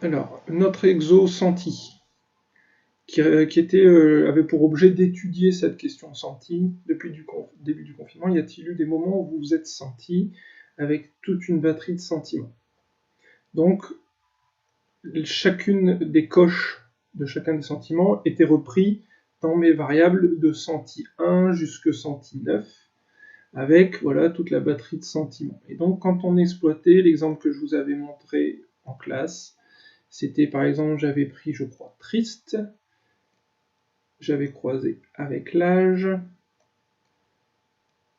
Alors, notre exo senti, avait pour objet d'étudier cette question sentie depuis le début du confinement. Y a-t-il eu des moments où vous vous êtes senti avec toute une batterie de sentiments? Donc, chacune des coches de chacun des sentiments était repris dans mes variables de senti 1 jusqu'à senti 9, avec voilà toute la batterie de sentiments. Et donc, quand on exploitait l'exemple que je vous avais montré en classe, c'était par exemple, j'avais pris, je crois, triste, j'avais croisé avec l'âge,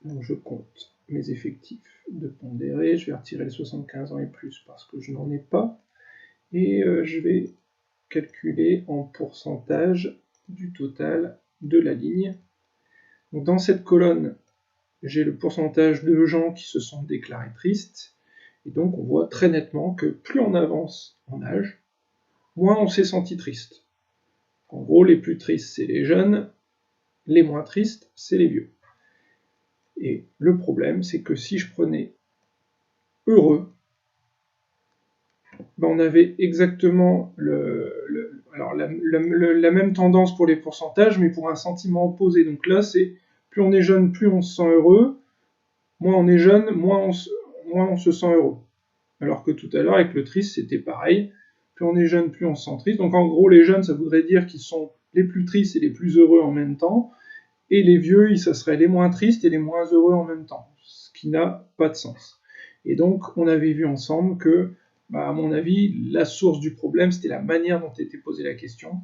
donc je compte mes effectifs de pondéré, je vais retirer les 75 ans et plus parce que je n'en ai pas, et je vais calculer en pourcentage du total de la ligne. Donc dans cette colonne, j'ai le pourcentage de gens qui se sont déclarés tristes, et donc on voit très nettement que plus on avance en âge, moins on s'est senti triste. En gros, les plus tristes, c'est les jeunes, les moins tristes, c'est les vieux. Et le problème, c'est que si je prenais heureux, ben on avait exactement la même tendance pour les pourcentages, mais pour un sentiment opposé. Donc là, c'est plus on est jeune, plus on se sent heureux, moins on est jeune, moins on se sent heureux. Alors que tout à l'heure, avec le triste, c'était pareil. Plus on est jeune, plus on se sent triste. Donc en gros, les jeunes, ça voudrait dire qu'ils sont les plus tristes et les plus heureux en même temps. Et les vieux, ça serait les moins tristes et les moins heureux en même temps. Ce qui n'a pas de sens. Et donc, on avait vu ensemble que, à mon avis, la source du problème, c'était la manière dont était posée la question.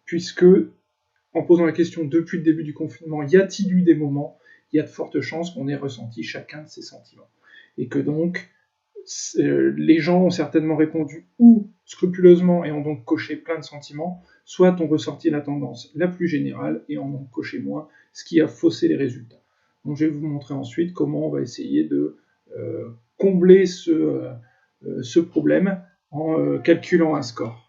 Puisque, en posant la question depuis le début du confinement, y a-t-il eu des moments, il y a de fortes chances qu'on ait ressenti chacun de ces sentiments. Et que donc, les gens ont certainement répondu ou scrupuleusement et ont donc coché plein de sentiments, soit ont ressorti la tendance la plus générale et en ont coché moins, ce qui a faussé les résultats. Donc je vais vous montrer ensuite comment on va essayer de combler ce problème en calculant un score.